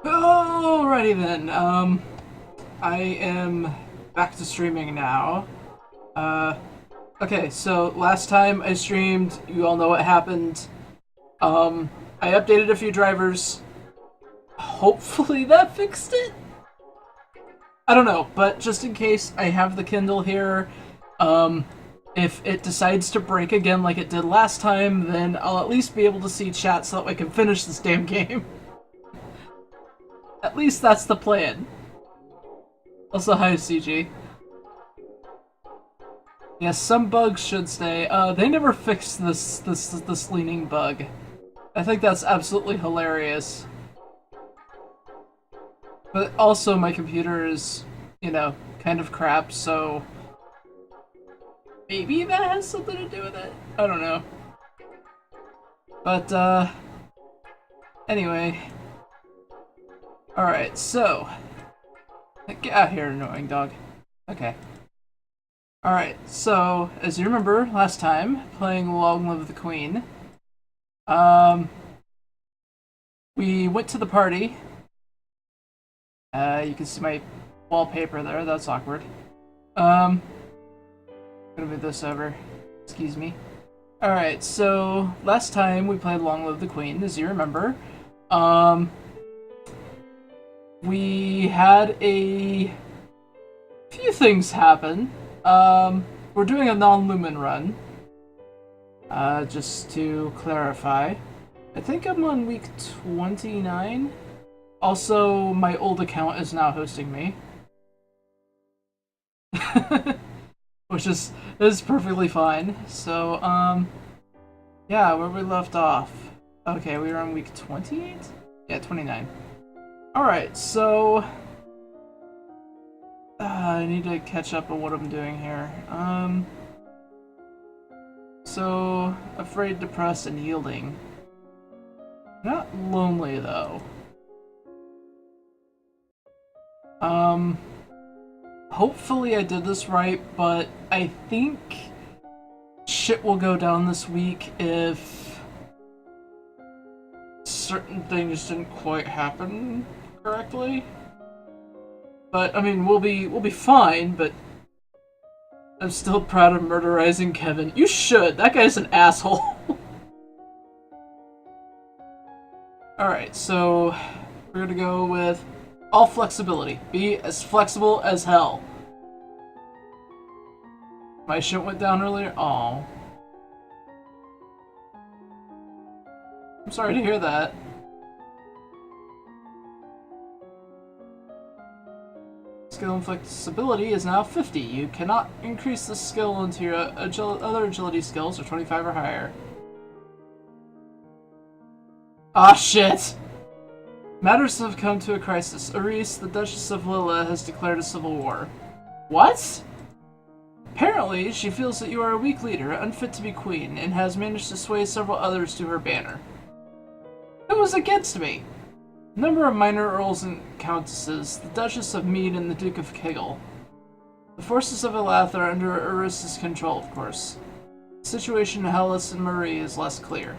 Alrighty then, I am back to streaming now. Uh, okay, so last time I streamed, you all know what happened. I updated a few drivers. Hopefully that fixed it? I don't know, but just in case, I have the Kindle here. Um, if it decides to break again like it did last time, then I'll at least be able to see chat so that I can finish this damn game. At least that's the plan. Also, hi, CG. Yes, some bugs should stay. They never fixed this leaning bug. I think that's absolutely hilarious. But also, my computer is, you know, kind of crap, so maybe that has something to do with it. I don't know. But anyway. Alright, so get out here, annoying dog. Okay. Alright, so, as you remember last time, playing Long Live the Queen, we went to the party. You can see my wallpaper there, that's awkward. I'm gonna move this over. Excuse me. Alright, so, last time we played Long Live the Queen, as you remember. We had a few things happen. We're doing a Non-Lumen run. Just to clarify. I think I'm on week 29. Also, my old account is now hosting me. Which is perfectly fine. So, yeah, where we left off. Okay, we were on week 28? Yeah, 29. Alright, so I need to catch up on what I'm doing here. So, afraid, depressed, and yielding. Not lonely, though. Hopefully I did this right, but I think shit will go down this week if certain things didn't quite happen correctly. But I mean, we'll be fine. But I'm still proud of murderizing Kevin. You should. That guy's an asshole. All right, so we're gonna go with all flexibility. Be as flexible as hell. My shit went down earlier. Oh, I'm sorry to hear that. Skill and flexibility is now 50. You cannot increase the skill until your other agility skills are 25 or higher. Ah, shit! Matters have come to a crisis. Aris, the Duchess of Lilla, has declared a civil war. What? Apparently, she feels that you are a weak leader, unfit to be queen, and has managed to sway several others to her banner. Who was against me? A number of minor earls and countesses, the Duchess of Mead and the Duke of Kegel. The forces of Elath are under Aris's control, of course. The situation in Hellas and Marie is less clear.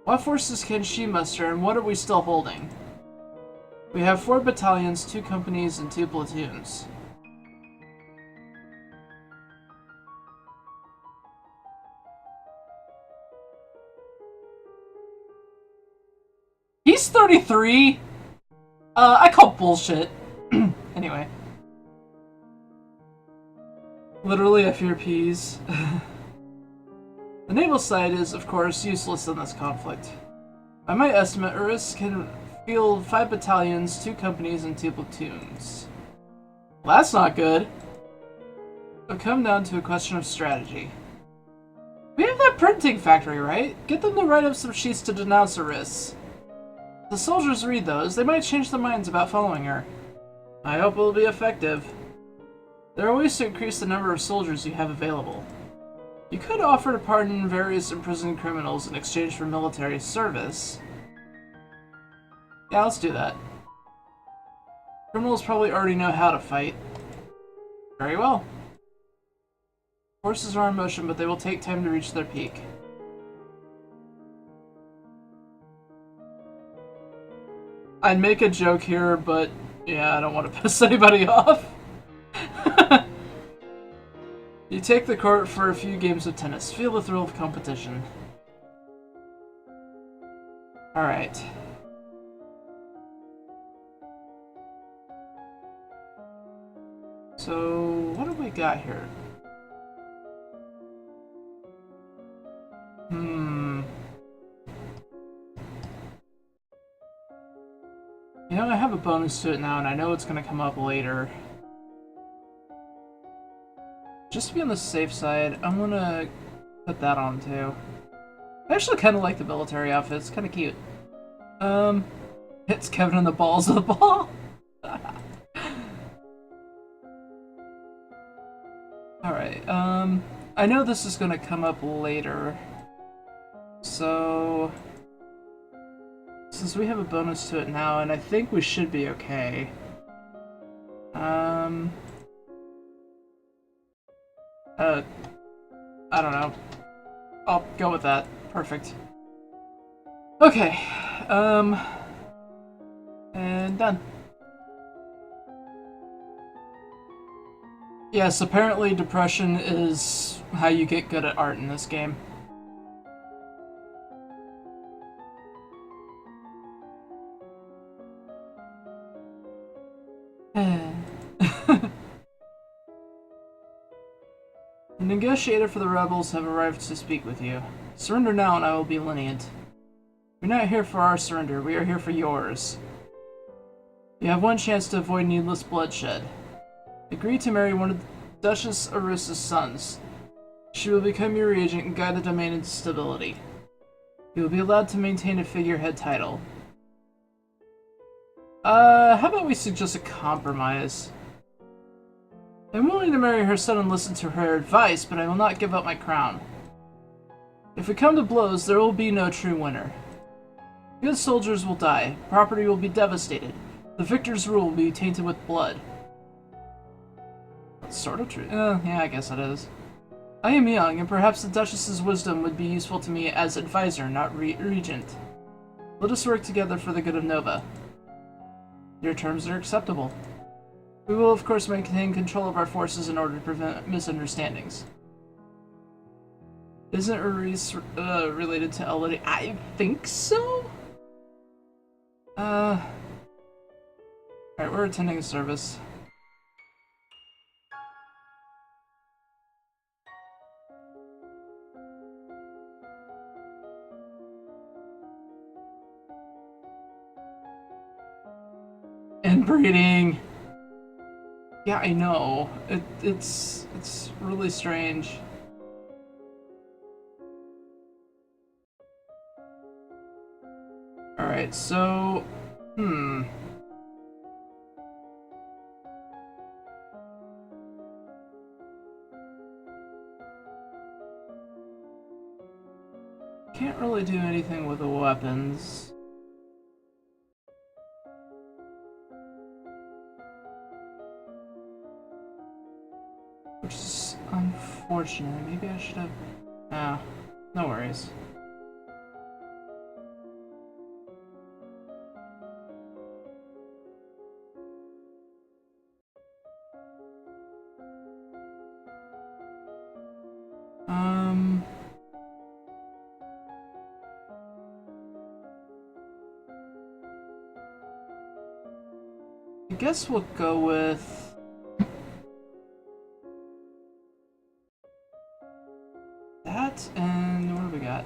What forces can she muster, and what are we still holding? We have 4 battalions, 2 companies, and 2 platoons. He's 33? I call bullshit. Anyway. Literally, I fear peas. The naval side is, of course, useless in this conflict. By my estimate, Uris can field 5 battalions, 2 companies, and 2 platoons. Well, that's not good. It'll come down to a question of strategy. We have that printing factory, right? Get them to write up some sheets to denounce Uris. If the soldiers read those, they might change their minds about following her. I hope it'll be effective. There are ways to increase the number of soldiers you have available. You could offer to pardon various imprisoned criminals in exchange for military service. Yeah, let's do that. Criminals probably already know how to fight. Very well. Forces are in motion, but they will take time to reach their peak. I'd make a joke here, but yeah, I don't want to piss anybody off. You take the court for a few games of tennis. Feel the thrill of competition. Alright. So, what do we got here? You know, I have a bonus to it now, and I know it's going to come up later. Just to be on the safe side, I'm going to put that on, too. I actually kind of like the military outfit. It's kind of cute. Hits Kevin in the balls of the ball. Alright, I know this is going to come up later. So... since we have a bonus to it now, and I think we should be okay. I don't know. I'll go with that. Perfect. Okay. And done. Yes, apparently depression is how you get good at art in this game. The negotiator for the rebels have arrived to speak with you. Surrender now and I will be lenient. We're not here for our surrender, we are here for yours. You have one chance to avoid needless bloodshed. Agree to marry one of Duchess Arissa's sons. She will become your regent and guide the domain into stability. You will be allowed to maintain a figurehead title. How about we suggest a compromise? I'm willing to marry her son and listen to her advice, but I will not give up my crown. If we come to blows, there will be no true winner. Good soldiers will die, property will be devastated, the victor's rule will be tainted with blood. That's sort of true. Yeah, I guess it is. I am young, and perhaps the Duchess's wisdom would be useful to me as advisor, not regent. Let us work together for the good of Nova. Your terms are acceptable. We will, of course, maintain control of our forces in order to prevent misunderstandings. Isn't Reese related to Elodie? I think so? Alright, we're attending a service. Inbreeding! Yeah, I know. It's really strange. Alright, so... Can't really do anything with the weapons. Which is unfortunate. Maybe I should have... Ah, no worries. I guess we'll go with... that, and what do we got?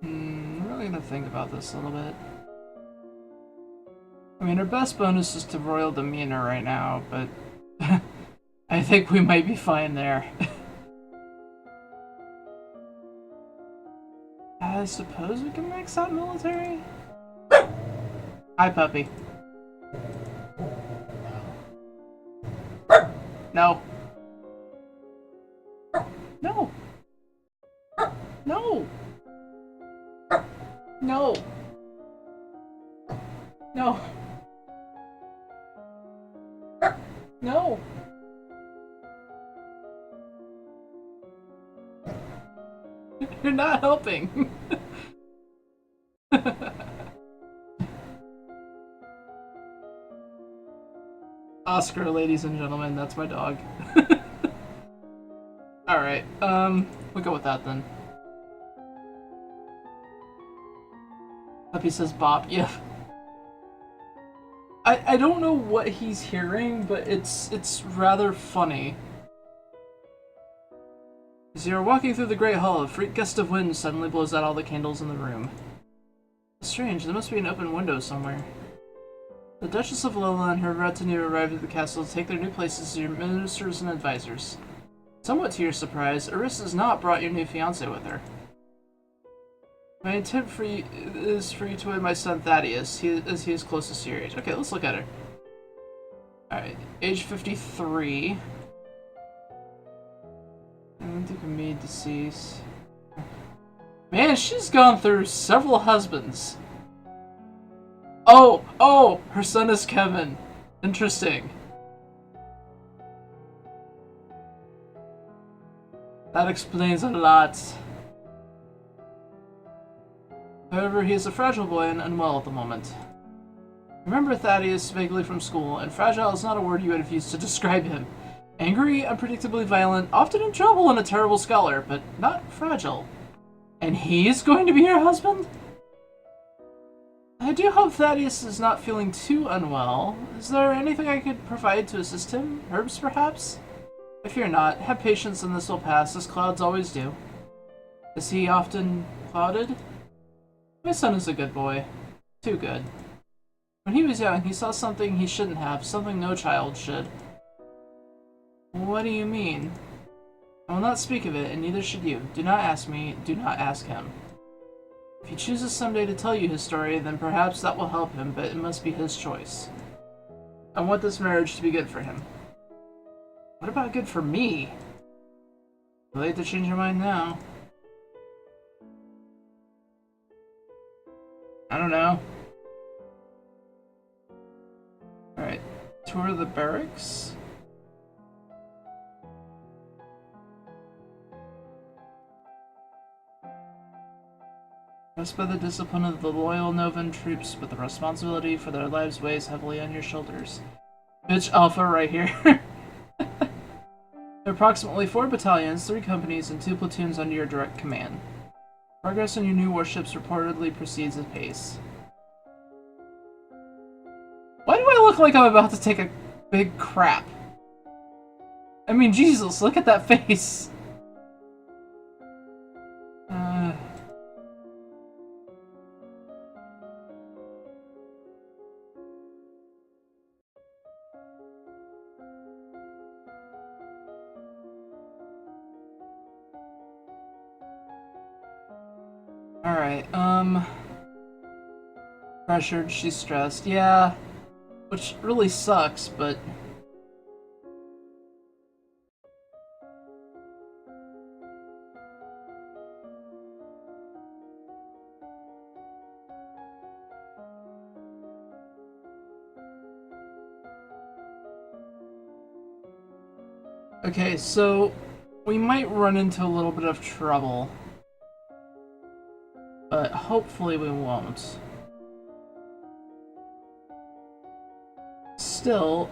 I'm really gonna think about this a little bit. I mean, our best bonus is to royal demeanor right now, but I think we might be fine there. I suppose we can max out military? Hi, puppy. No. No. No. No. No. You're not helping. Oscar, ladies and gentlemen, that's my dog. Alright, we'll go with that then. Puppy says Bop, yeah. I don't know what he's hearing, but it's rather funny. As you're walking through the great hall, a freak gust of wind suddenly blows out all the candles in the room. Strange, there must be an open window somewhere. The Duchess of Lola and her retinue arrived at the castle to take their new places as your ministers and advisors. Somewhat to your surprise, Eris has not brought your new fiancé with her. My intent for you is for you to wed my son Thaddeus, as he is closest to your age. Okay, let's look at her. Alright, age 53. I don't think of me deceased. Man, she's gone through several husbands. Oh, her son is Kevin. Interesting. That explains a lot. However, he is a fragile boy and unwell at the moment. Remember Thaddeus vaguely from school, and fragile is not a word you would have used to describe him. Angry, unpredictably violent, often in trouble and a terrible scholar, but not fragile. And he's going to be your husband? I do hope Thaddeus is not feeling too unwell. Is there anything I could provide to assist him? Herbs, perhaps? If you're not, have patience and this will pass, as clouds always do. Is he often clouded? My son is a good boy. Too good. When he was young, he saw something he shouldn't have, something no child should. What do you mean? I will not speak of it, and neither should you. Do not ask me, do not ask him. If he chooses someday to tell you his story, then perhaps that will help him, but it must be his choice. I want this marriage to be good for him. What about good for me? Too late to change your mind now. I don't know. Alright, tour the barracks. Pressed by the discipline of the loyal Novan troops, but the responsibility for their lives weighs heavily on your shoulders. Bitch Alpha right here. There are approximately 4 battalions, 3 companies, and 2 platoons under your direct command. Progress on your new warships reportedly proceeds at pace. Why do I look like I'm about to take a big crap? I mean, Jesus, look at that face! Alright, pressured, she's stressed, yeah, which really sucks, but... Okay, so we might run into a little bit of trouble. But hopefully we won't. Still,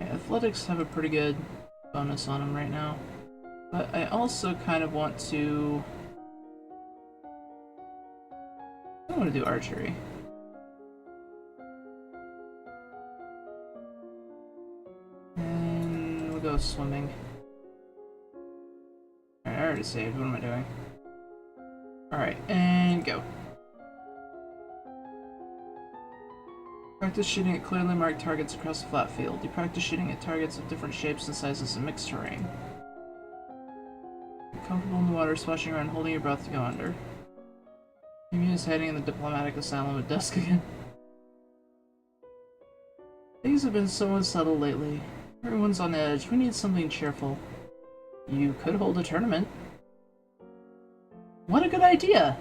Athletics have a pretty good bonus on them right now. But I also kind of want to... I want to do archery. And we'll go swimming. Alright, I already saved. What am I doing? Alright, and go. Practice shooting at clearly marked targets across a flat field. You practice shooting at targets of different shapes and sizes in mixed terrain. You're comfortable in the water, splashing around, holding your breath to go under. Emu is hiding in the diplomatic asylum at dusk again. Things have been so unsettled lately. Everyone's on edge. We need something cheerful. You could hold a tournament. What a good idea!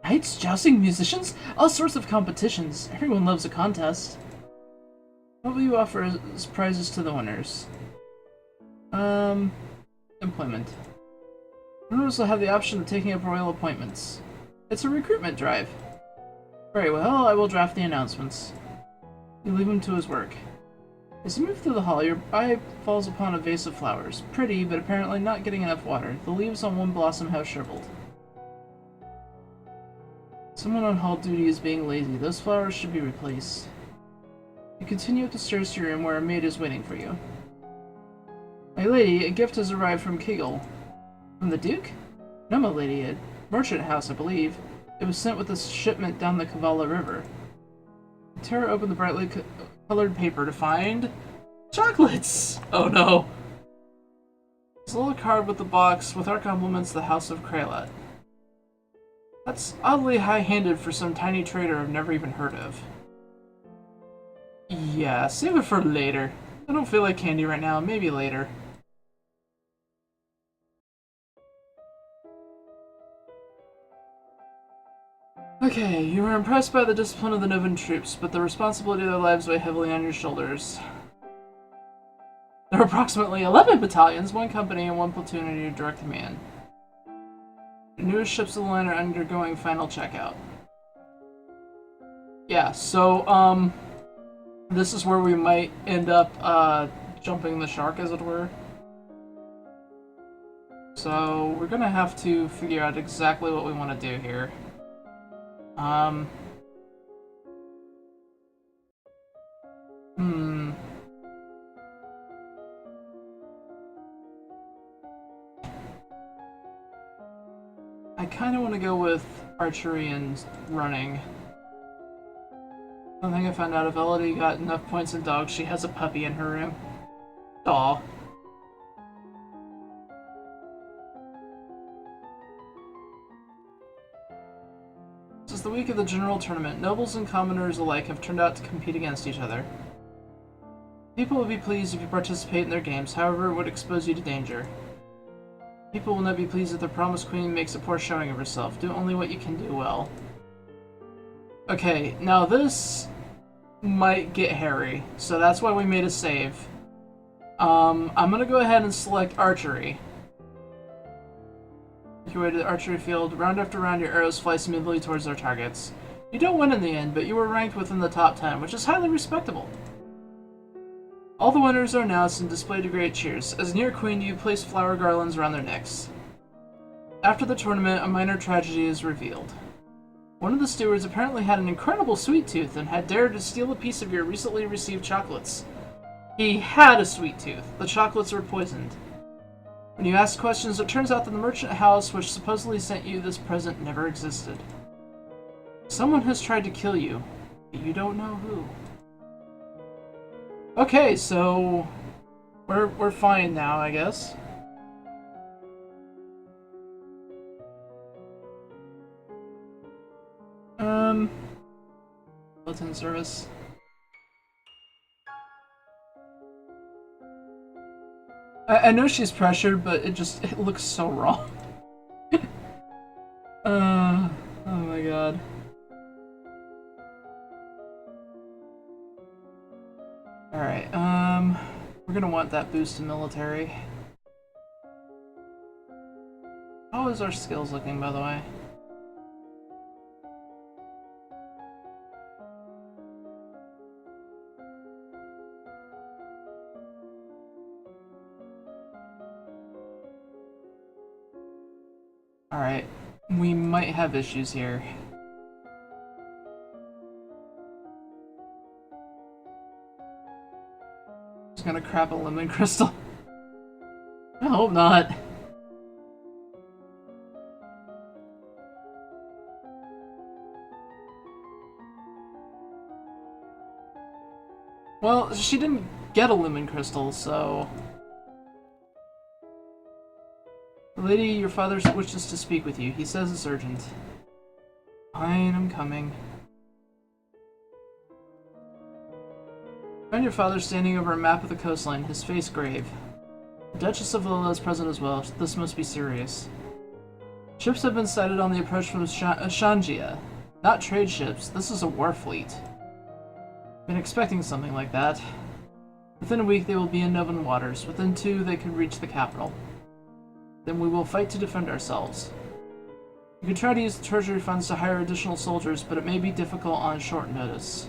Knights, jousting, musicians, all sorts of competitions. Everyone loves a contest. What will you offer as prizes to the winners? Employment. Winners will have the option of taking up royal appointments. It's a recruitment drive. Very well, I will draft the announcements. You leave him to his work. As you move through the hall, your eye falls upon a vase of flowers. Pretty, but apparently not getting enough water. The leaves on one blossom have shriveled. Someone on hall duty is being lazy. Those flowers should be replaced. You continue up the stairs to your room where a maid is waiting for you. My lady, a gift has arrived from Kegel. From the Duke? No, my lady, a merchant house, I believe. It was sent with a shipment down the Kavala River. Tara opened the brightly colored paper to find chocolates! Oh no! There's a little card with the box with our compliments, the House of Kralat. That's oddly high-handed for some tiny trader I've never even heard of. Yeah, save it for later. I don't feel like candy right now, maybe later. Okay, you were impressed by the discipline of the Novan troops, but the responsibility of their lives weigh heavily on your shoulders. There are approximately 11 battalions, 1 company, and 1 platoon under your direct command. The newest ships of the line are undergoing final checkout. Yeah, so, this is where we might end up, jumping the shark, as it were. So, we're gonna have to figure out exactly what we want to do here. I kind of want to go with archery and running. One thing I found out, if Elodie got enough points in dogs, she has a puppy in her room. Aw. This is the week of the general tournament. Nobles and commoners alike have turned out to compete against each other. People will be pleased if you participate in their games, however it would expose you to danger. People will not be pleased if the promised queen makes a poor showing of herself. Do only what you can do well. Okay, now this might get hairy, so that's why we made a save. I'm gonna go ahead and select archery. Make your way to the archery field. Round after round, your arrows fly smoothly towards their targets. You don't win in the end, but you were ranked within the top 10, which is highly respectable. All the winners are announced and displayed to great cheers. As near queen, you place flower garlands around their necks. After the tournament, a minor tragedy is revealed. One of the stewards apparently had an incredible sweet tooth and had dared to steal a piece of your recently received chocolates. He had a sweet tooth. The chocolates were poisoned. When you ask questions, it turns out that the merchant house which supposedly sent you this present never existed. Someone has tried to kill you, but you don't know who. Okay, so we're fine now, I guess. Bulletin service. I know she's pressured, but it looks so wrong. Oh my god. Alright, we're gonna want that boost in military. How is our skills looking, by the way? Alright, we might have issues here. Just gonna crap a lemon crystal. I hope not. Well, she didn't get a lemon crystal, so... Lady, your father wishes to speak with you. He says it's urgent. Fine, I'm coming. Find your father standing over a map of the coastline, his face grave. The Duchess of Lola is present as well. This must be serious. Ships have been sighted on the approach from Shangia. Not trade ships. This is a war fleet. Been expecting something like that. Within a week, they will be in Novan waters. Within 2, they could reach the capital. Then we will fight to defend ourselves. You could try to use the treasury funds to hire additional soldiers, but it may be difficult on short notice.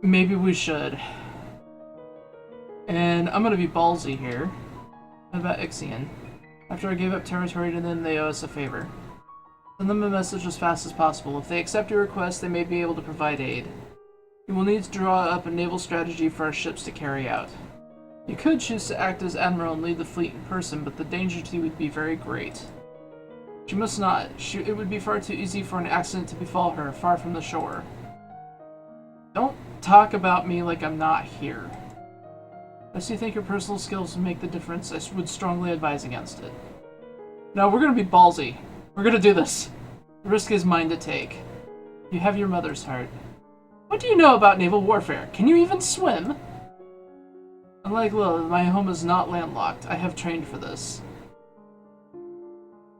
Maybe we should. And I'm gonna be ballsy here. What about Ixion? After I gave up territory to them, they owe us a favor. Send them a message as fast as possible. If they accept your request, they may be able to provide aid. You will need to draw up a naval strategy for our ships to carry out. You could choose to act as admiral and lead the fleet in person, but the danger to you would be very great. She must not. It would be far too easy for an accident to befall her, far from the shore. Don't talk about me like I'm not here. Unless you think your personal skills would make the difference, I would strongly advise against it. No, we're gonna be ballsy. We're gonna do this. The risk is mine to take. You have your mother's heart. What do you know about naval warfare? Can you even swim? Unlike Lilith, my home is not landlocked. I have trained for this.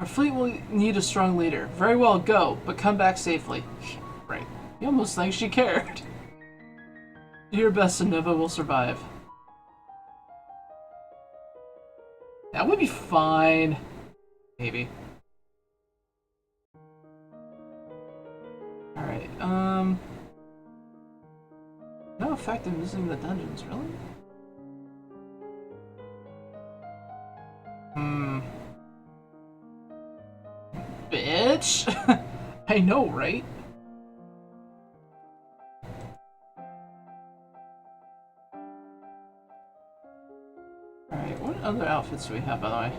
Our fleet will need a strong leader. Very well, go, but come back safely. Right. You almost think she cared. Do your best and Nova will survive. That would be fine. Maybe. Alright, no effect in visiting the dungeons, really? Bitch! I know, right? Alright, what other outfits do we have, by the way?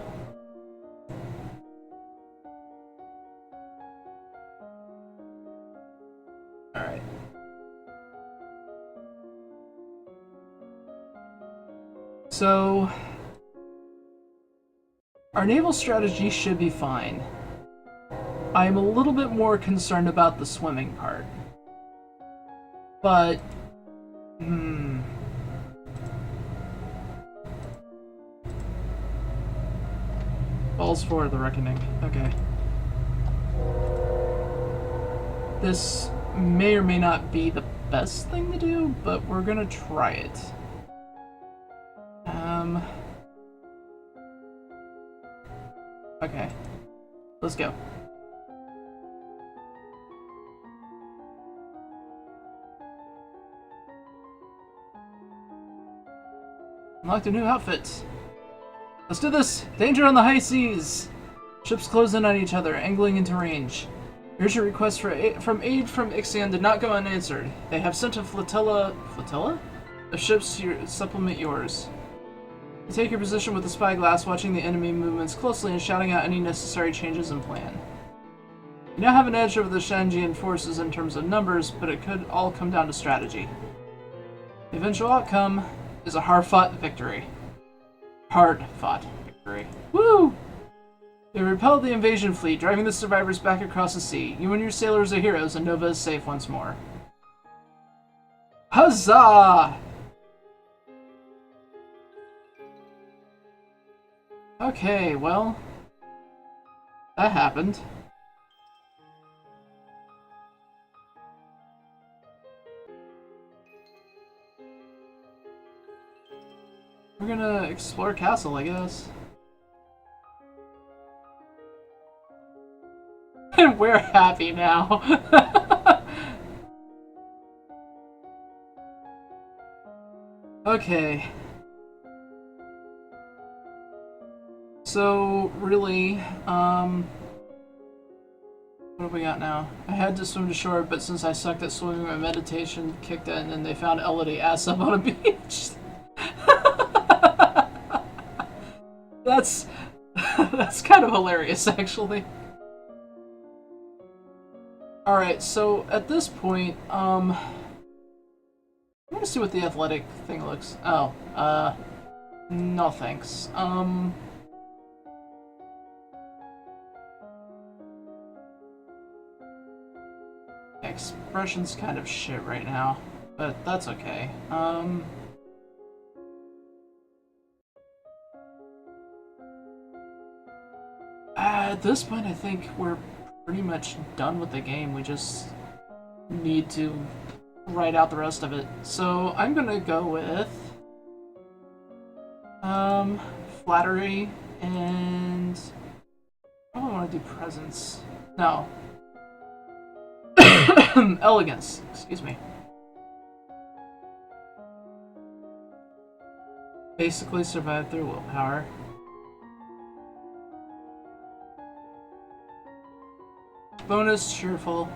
Alright. So, our naval strategy should be fine. I am a little bit more concerned about the swimming part. But, Balls for the Reckoning. Okay. This may or may not be the best thing to do, but we're gonna try it. Okay. Let's go. Unlocked a new outfit. Let's do this! Danger on the high seas! Ships close in on each other, angling into range. Here's your request from aid from Ixion did not go unanswered. They have sent a flotilla of ships to supplement yours. You take your position with the spyglass, watching the enemy movements closely and shouting out any necessary changes in plan. You now have an edge over the Shanjian forces in terms of numbers, but it could all come down to strategy. The eventual outcome is a hard-fought victory. Hard-fought victory. Woo! They repelled the invasion fleet, driving the survivors back across the sea. You and your sailors are heroes, and Nova is safe once more. Huzzah! Okay, well, that happened. We're gonna explore castle, I guess. And we're happy now. Okay. So, really, what have we got now? I had to swim to shore, but since I sucked at swimming, my meditation kicked in and they found Elodie ass up on a beach. That's kind of hilarious, actually. Alright, so at this point, I'm gonna see what the athletic thing looks. Oh, no thanks. Expression's kind of shit right now, but that's okay. At this point, I think we're pretty much done with the game. We just need to write out the rest of it. So I'm gonna go with flattery and I don't want to do presence. No. Elegance, excuse me. Basically survive through willpower. Bonus, cheerful.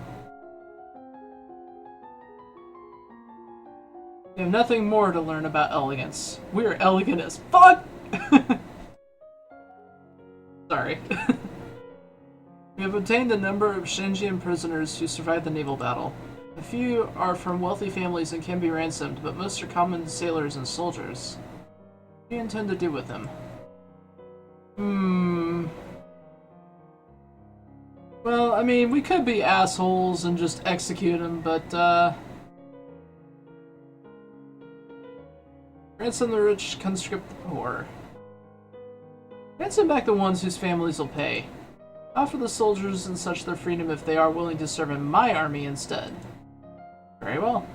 You have nothing more to learn about elegance. We're elegant as fuck! Sorry. We have obtained a number of Shenjian prisoners who survived the naval battle. A few are from wealthy families and can be ransomed, but most are common sailors and soldiers. What do you intend to do with them? Well, I mean, we could be assholes and just execute them, but, ransom the rich, conscript the poor. Ransom back the ones whose families will pay. Offer the soldiers and such their freedom if they are willing to serve in my army instead. Very well.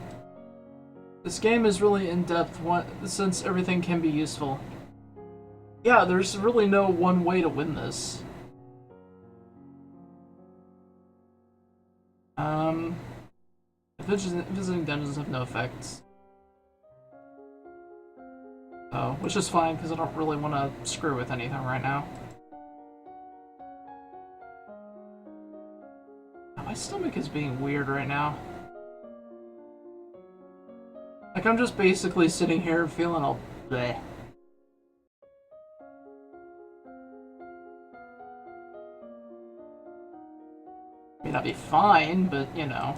This game is really in-depth since everything can be useful. Yeah, there's really no one way to win this. Visiting dungeons have no effects. Oh, which is fine, because I don't really want to screw with anything right now. My stomach is being weird right now. Like, I'm just basically sitting here feeling all bleh. I mean, I'll be fine, but, you know.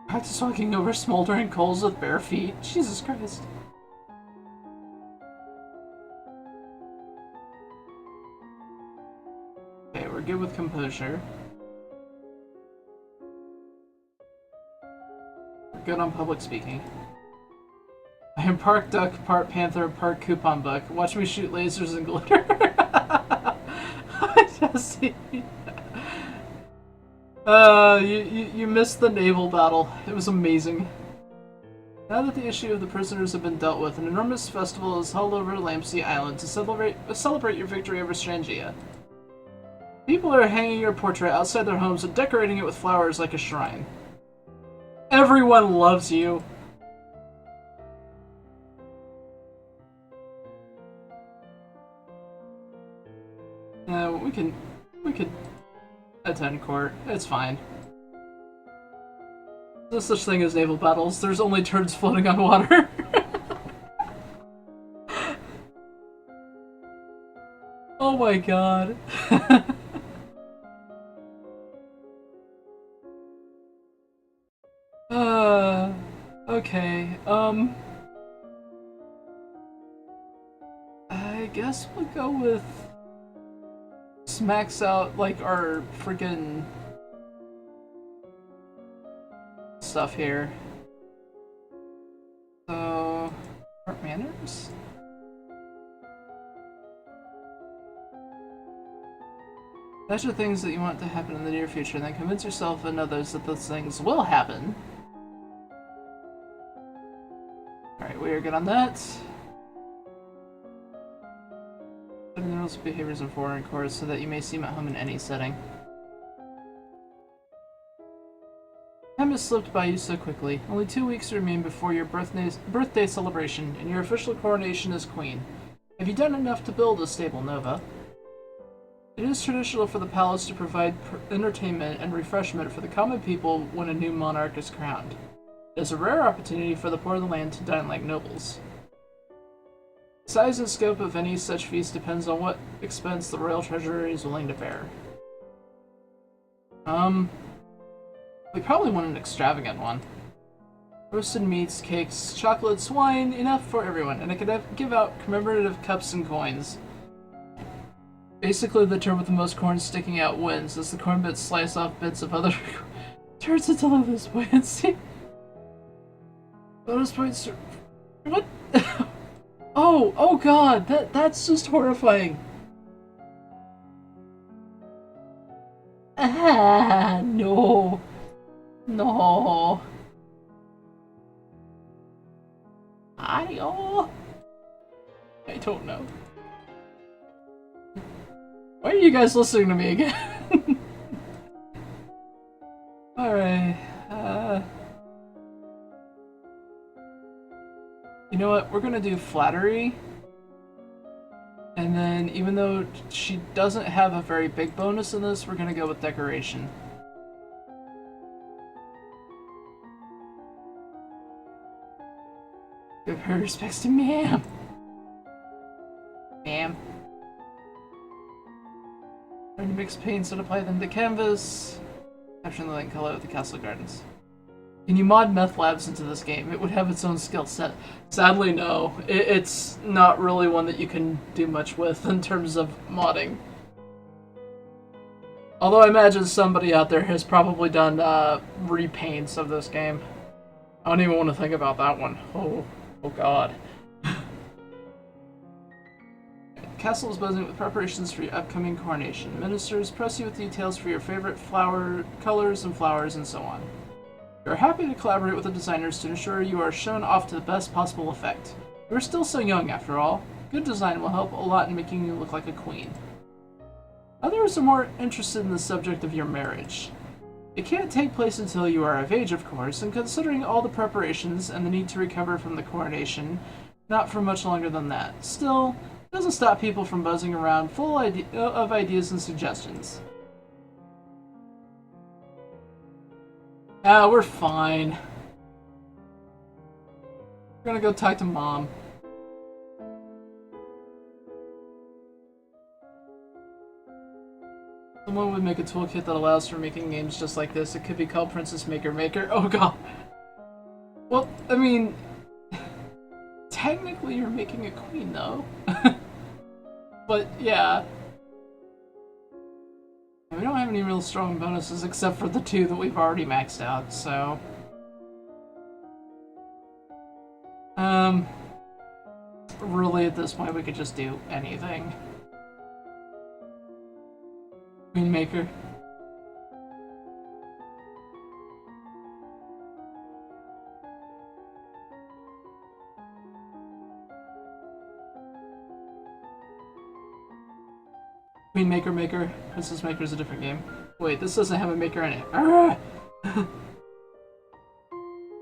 Practice walking over smoldering coals with bare feet. Jesus Christ. Okay, we're good with composure. We're good on public speaking. I am part duck, part panther, part coupon buck. Watch me shoot lasers and glitter. Jesse. You missed the naval battle. It was amazing. Now that the issue of the prisoners have been dealt with, an enormous festival is held over Lampsey Island to celebrate your victory over Strangia. People are hanging your portrait outside their homes and decorating it with flowers like a shrine. Everyone loves you. We could attend court. It's fine. There's no such thing as naval battles. There's only turds floating on water. Oh my god. Okay, I guess we'll go with smacks out, like, our friggin' stuff here. So, art manners? Measure things that you want to happen in the near future, and then convince yourself and others that those things will happen. Alright, we are good on that. Study the rules of behaviors in foreign courts so that you may seem at home in any setting. Time has slipped by you so quickly. Only 2 weeks remain before your birthday celebration, and your official coronation as queen. Have you done enough to build a stable Nova? It is traditional for the palace to provide entertainment and refreshment for the common people when a new monarch is crowned. It is a rare opportunity for the poor of the land to dine like nobles. The size and scope of any such feast depends on what expense the royal treasury is willing to bear. We probably want an extravagant one. Roasted meats, cakes, chocolates, wine, enough for everyone, and I could give out commemorative cups and coins. Basically, the turn with the most corn sticking out wins, as the corn bits slice off bits of other turns until I lose buoyancy. Bonus points. What? Oh god, that's just horrifying. Ah, no. No. Ayo. I don't know. Why are you guys listening to me again? Alright, you know what? We're gonna do flattery. And then, even though she doesn't have a very big bonus in this, we're gonna go with decoration. Give her respects to ma'am. Ma'am. Learn to mix paints and apply them to canvas. Capturing the light color of the castle gardens. Can you mod meth labs into this game? It would have its own skill set. Sadly, no. It's not really one that you can do much with in terms of modding. Although I imagine somebody out there has probably done repaints of this game. I don't even want to think about that one. Oh god. Castle is buzzing with preparations for your upcoming coronation. Ministers press you with details for your favorite flower colors and flowers and so on. You are happy to collaborate with the designers to ensure you are shown off to the best possible effect. You are still so young, after all. Good design will help a lot in making you look like a queen. Others are more interested in the subject of your marriage. It can't take place until you are of age, of course, and considering all the preparations and the need to recover from the coronation, not for much longer than that. Still, it doesn't stop people from buzzing around full of ideas and suggestions. We're fine. We're gonna go talk to Mom. Someone would make a toolkit that allows for making games just like this. It could be called Princess Maker Maker. Oh god. Well, I mean, technically you're making a queen though. But yeah. We don't have any real strong bonuses except for the two that we've already maxed out, so... Really at this point we could just do anything. Queen Maker. Queen Maker Maker. Princess Maker is a different game. Wait, this doesn't have a maker in it.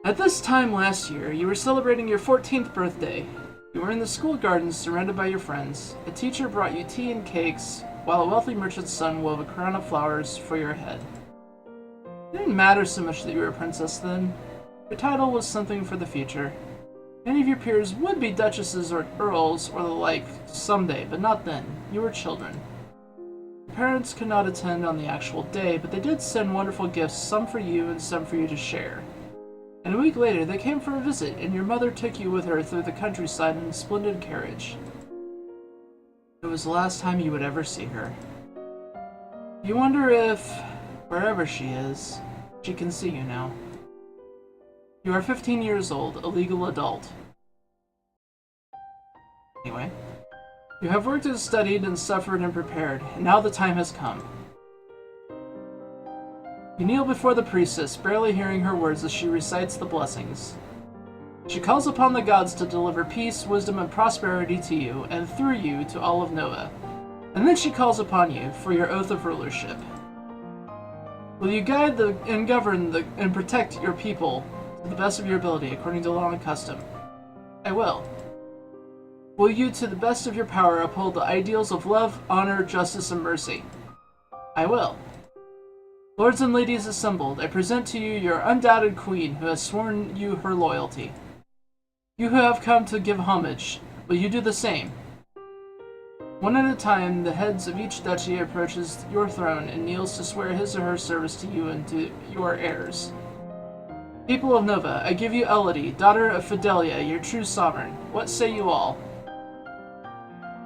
At this time last year, you were celebrating your 14th birthday. You were in the school gardens surrounded by your friends. A teacher brought you tea and cakes, while a wealthy merchant's son wove a crown of flowers for your head. It didn't matter so much that you were a princess then. Your title was something for the future. Many of your peers would be duchesses or earls or the like someday, but not then. You were children. Parents could not attend on the actual day, but they did send wonderful gifts, some for you and some for you to share. And a week later, they came for a visit, and your mother took you with her through the countryside in a splendid carriage. It was the last time you would ever see her. You wonder if, wherever she is, she can see you now. You are 15 years old, a legal adult. Anyway. You have worked and studied and suffered and prepared, and now the time has come. You kneel before the priestess, barely hearing her words as she recites the blessings. She calls upon the gods to deliver peace, wisdom, and prosperity to you, and through you to all of Nova. And then she calls upon you for your oath of rulership. Will you guide and govern and protect your people to the best of your ability, according to law and custom? I will. Will you, to the best of your power, uphold the ideals of love, honor, justice, and mercy? I will. Lords and ladies assembled, I present to you your undoubted queen, who has sworn you her loyalty. You who have come to give homage, will you do the same? One at a time, the heads of each duchy approaches your throne and kneels to swear his or her service to you and to your heirs. People of Nova, I give you Elodie, daughter of Fidelia, your true sovereign. What say you all?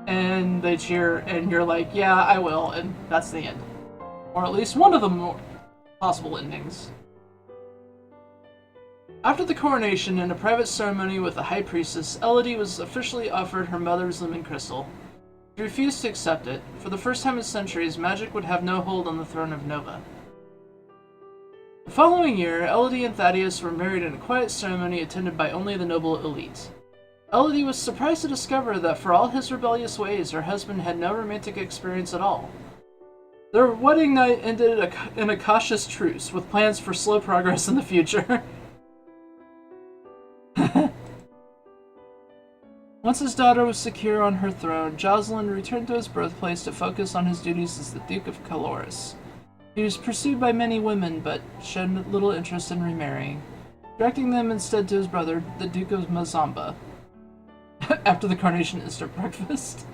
And they cheer, and you're like, yeah, I will, and that's the end. Or at least one of the more possible endings. After the coronation, in a private ceremony with the High Priestess, Elodie was officially offered her mother's Lumen crystal. She refused to accept it. For the first time in centuries, magic would have no hold on the throne of Nova. The following year, Elodie and Thaddeus were married in a quiet ceremony attended by only the noble elite. Elodie was surprised to discover that for all his rebellious ways, her husband had no romantic experience at all. Their wedding night ended in a cautious truce, with plans for slow progress in the future. Once his daughter was secure on her throne, Jocelyn returned to his birthplace to focus on his duties as the Duke of Caloris. He was pursued by many women, but showed little interest in remarrying, directing them instead to his brother, the Duke of Mazamba. After the coronation instant breakfast.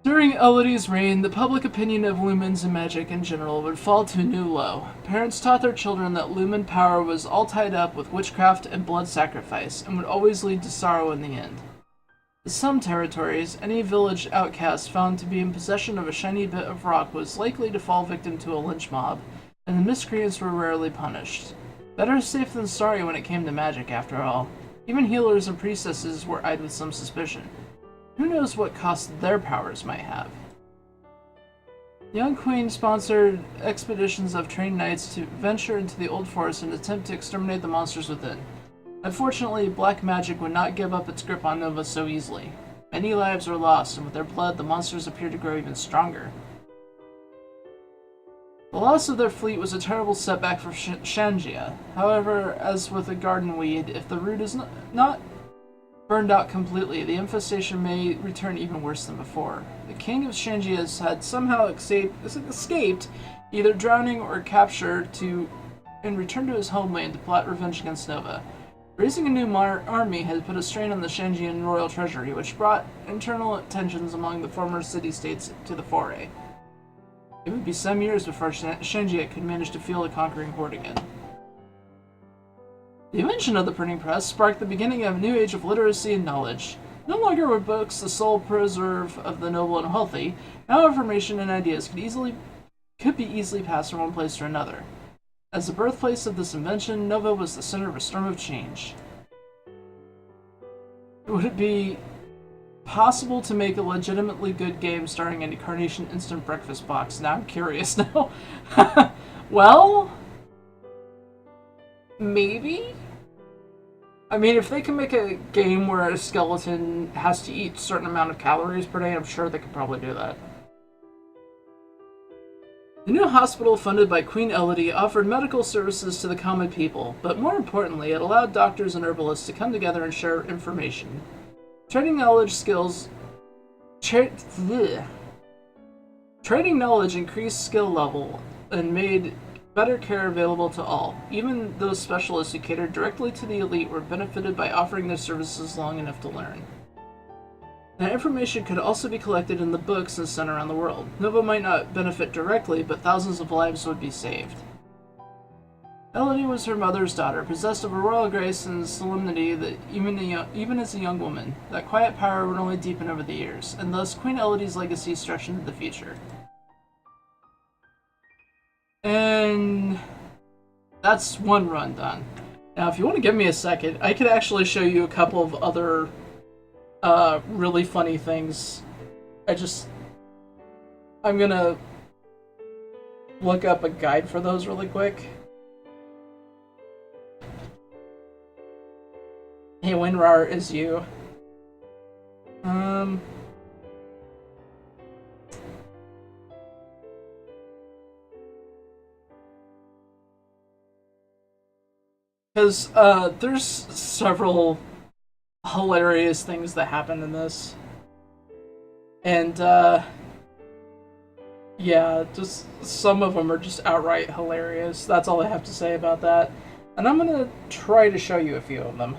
During Elodie's reign, the public opinion of lumens and magic in general would fall to a new low. Parents taught their children that lumen power was all tied up with witchcraft and blood sacrifice, and would always lead to sorrow in the end. In some territories, any village outcast found to be in possession of a shiny bit of rock was likely to fall victim to a lynch mob, and the miscreants were rarely punished. Better safe than sorry when it came to magic, after all. Even healers and priestesses were eyed with some suspicion. Who knows what cost their powers might have? The young queen sponsored expeditions of trained knights to venture into the old forest and attempt to exterminate the monsters within. Unfortunately, black magic would not give up its grip on Nova so easily. Many lives were lost, and with their blood, the monsters appeared to grow even stronger. The loss of their fleet was a terrible setback for Shangia. However, as with a garden weed, if the root is not burned out completely, the infestation may return even worse than before. The king of Shangia had somehow escaped either drowning or capture and returned to his homeland to plot revenge against Nova. Raising a new army had put a strain on the Shangian royal treasury, which brought internal tensions among the former city-states to the foray. It would be some years before Shangia could manage to field a conquering horde again. The invention of the printing press sparked the beginning of a new age of literacy and knowledge. No longer were books the sole preserve of the noble and wealthy. Now information and ideas could be easily passed from one place to another. As the birthplace of this invention, Nova was the center of a storm of change. Would it be possible to make a legitimately good game starring a Carnation Instant Breakfast box? Now I'm curious now. Well, maybe? I mean, if they can make a game where a skeleton has to eat a certain amount of calories per day, I'm sure they could probably do that. The new hospital, funded by Queen Elodie, offered medical services to the common people, but more importantly, it allowed doctors and herbalists to come together and share information. Trading knowledge increased skill level and made better care available to all. Even those specialists who catered directly to the elite were benefited by offering their services long enough to learn. That information could also be collected in the books and sent around the world. Nova might not benefit directly, but thousands of lives would be saved. Elodie was her mother's daughter, possessed of a royal grace and solemnity that even as a young woman, that quiet power would only deepen over the years, and thus Queen Elodie's legacy stretched into the future. And that's one run done. Now, if you want to give me a second, I could actually show you a couple of other really funny things. I'm gonna look up a guide for those really quick. Hey, WinRAR is you. Because there's several hilarious things that happen in this. And, yeah, just some of them are just outright hilarious. That's all I have to say about that. And I'm gonna try to show you a few of them.